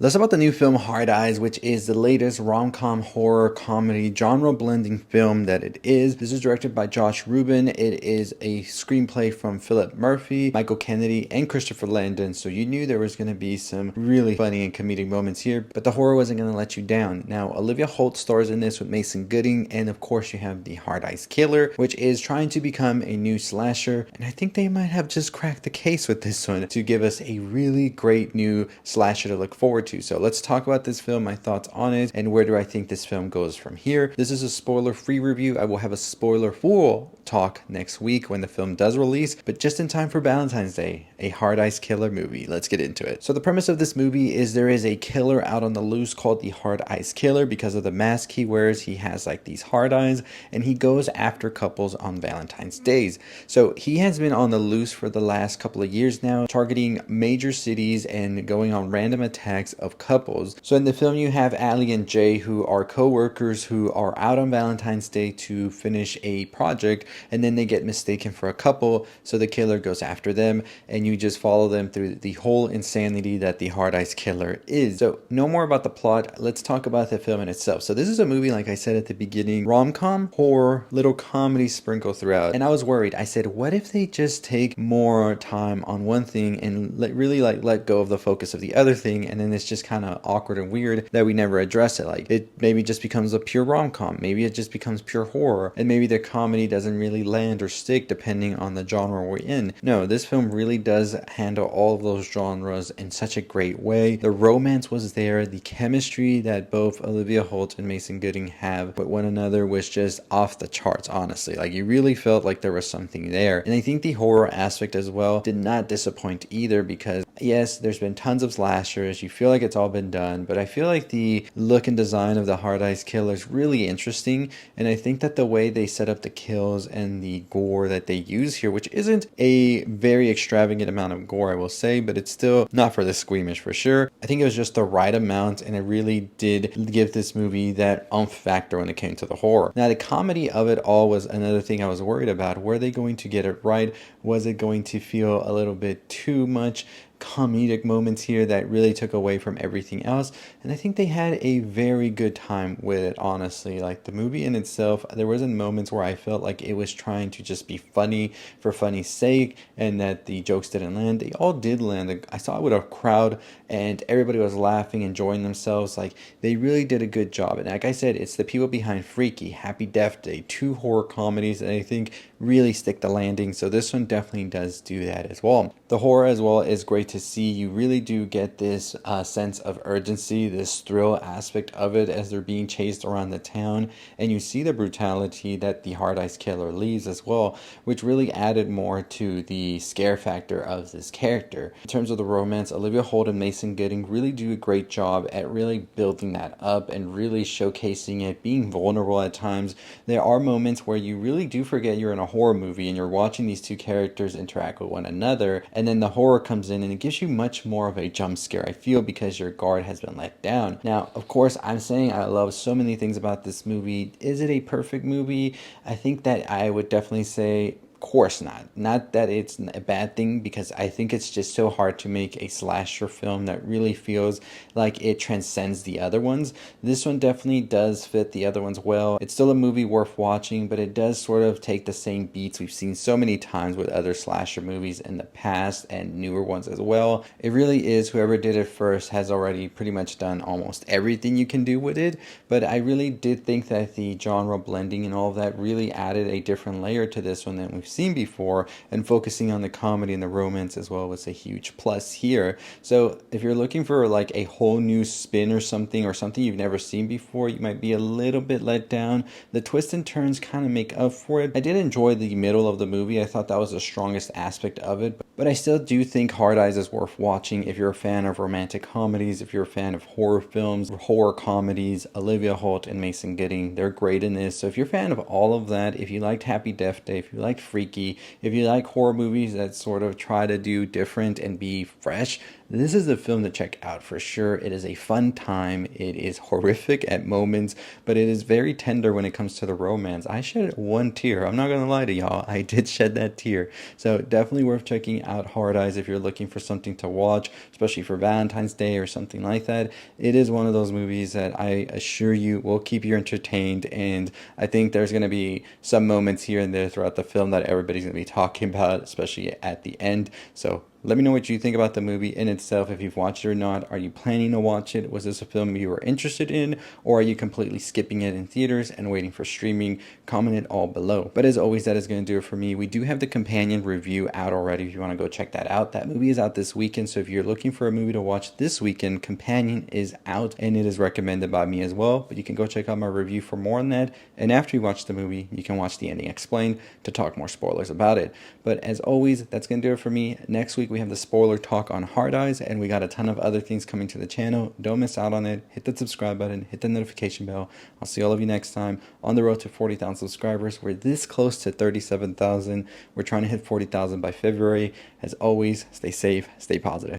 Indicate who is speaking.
Speaker 1: Let's talk about the new film Hard Eyes, which is the latest rom-com horror comedy genre blending film that it is. This is directed by Josh Rubin. It is a screenplay from Philip Murphy, Michael Kennedy, and Christopher Landon. So you knew there was going to be some really funny and comedic moments here, but the horror wasn't going to let you down. Now, Olivia Holt stars in this with Mason Gooding, and of course you have the Hard Eyes Killer, which is trying to become a new slasher. And I think they might have just cracked the case with this one to give us a really great new slasher to look forward to. So let's talk about this film, my thoughts on it, and where do I think this film goes from here. This is a spoiler-free review. I will have a spoiler-full talk next week when the film does release, but just in time for Valentine's Day, a Hard Eyes Killer movie. Let's get into it. So the premise of this movie is there is a killer out on the loose called the Hard Eyes Killer. Because of the mask he wears, he has like these hard eyes, and he goes after couples on Valentine's Days. So he has been on the loose for the last couple of years now, targeting major cities and going on random attacks of couples. So in the film you have Allie and Jay, who are co-workers who are out on Valentine's Day to finish a project, and then they get mistaken for a couple, so the killer goes after them, and you just follow them through the whole insanity that the Hard Eyes Killer is. So no more about the plot, let's talk about the film in itself. So this is a movie, like I said at the beginning, rom-com, horror, little comedy sprinkled throughout, and I was worried. I said, what if they just take more time on one thing and really let go of the focus of the other thing, and then it's just kind of awkward and weird that we never address it. Like, it maybe just becomes a pure rom-com, maybe it just becomes pure horror, and maybe the comedy doesn't really land or stick depending on the genre we're in. No, this film really does handle all of those genres in such a great way. The romance was there, the chemistry that both Olivia Holt and Mason Gooding have with one another was just off the charts, honestly. Like, you really felt like there was something there. And I think the horror aspect as well did not disappoint either, because yes, there's been tons of slashers, you feel like it's all been done, but I feel like the look and design of the Hard Eyes Killer is really interesting, and I think that the way they set up the kills and the gore that they use here, which isn't a very extravagant amount of gore, I will say, but it's still not for the squeamish for sure. I think it was just the right amount, and it really did give this movie that oomph factor when it came to the horror. Now, the comedy of it all was another thing I was worried about. Were they going to get it right? Was it going to feel a little bit too much comedic moments here that really took away from everything else? And I think they had a very good time with it, honestly. Like, the movie in itself, there wasn't moments where I felt like it was trying to just be funny for funny's sake and that the jokes didn't land. They all did land. I saw it with a crowd and everybody was laughing, enjoying themselves. Like, they really did a good job. And like I said, it's the people behind Freaky, Happy Death Day, two horror comedies that I think really stick the landing. So this one definitely does do that as well. The horror as well is great to see. You really do get this sense of urgency, this thrill aspect of it as they're being chased around the town, and you see the brutality that the Hard Eyes Killer leaves as well, which really added more to the scare factor of this character. In terms of the romance, Olivia Holt and Mason Gooding really do a great job at really building that up and really showcasing it, being vulnerable at times. There are moments where you really do forget you're in a horror movie and you're watching these two characters interact with one another, and then the horror comes in and it gives you much more of a jump scare, I feel, because your guard has been let down. Now, of course, I'm saying I love so many things about this movie. Is it a perfect movie? I think that I would definitely say, course not that it's a bad thing, because I think it's just so hard to make a slasher film that really feels like it transcends the other ones. This one definitely does fit the other ones well. It's still a movie worth watching, but it does sort of take the same beats we've seen so many times with other slasher movies in the past and newer ones as well. It really is, whoever did it first has already pretty much done almost everything you can do with it, but I really did think that the genre blending and all of that really added a different layer to this one than we've seen before, and focusing on the comedy and the romance as well was a huge plus here. So if you're looking for like a whole new spin or something you've never seen before, you might be a little bit let down. The twists and turns kind of make up for it. I did enjoy the middle of the movie. I thought that was the strongest aspect of it, but I still do think Hard Eyes is worth watching if you're a fan of romantic comedies, if you're a fan of horror films, horror comedies. Olivia Holt and Mason Gooding, they're great in this. So if you're a fan of all of that, if you liked Happy Death Day, if you liked freaky. If you like horror movies that sort of try to do different and be fresh, this is a film to check out for sure. It is a fun time. It is horrific at moments, but it is very tender when it comes to the romance. I shed one tear. I'm not gonna lie to y'all. I did shed that tear. So definitely worth checking out Hard Eyes if you're looking for something to watch, especially for Valentine's Day or something like that. It is one of those movies that I assure you will keep you entertained, and I think there's gonna be some moments here and there throughout the film that everybody's gonna be talking about, especially at the end. So let me know what you think about the movie in itself, if you've watched it or not. Are you planning to watch it? Was this a film you were interested in? Or are you completely skipping it in theaters and waiting for streaming? Comment it all below. But as always, that is going to do it for me. We do have the companion review out already if you want to go check that out. That movie is out this weekend, so if you're looking for a movie to watch this weekend, Companion is out, and it is recommended by me as well. But you can go check out my review for more on that. And after you watch the movie, you can watch the ending explained to talk more spoilers about it. But as always, that's going to do it for me. Next week, we have the spoiler talk on Hard Eyes, and we got a ton of other things coming to the channel. Don't miss out on it. Hit the subscribe button, hit the notification bell. I'll see all of you next time on the road to 40,000 subscribers. We're this close to 37,000. We're trying to hit 40,000 by February. As always, stay safe, stay positive.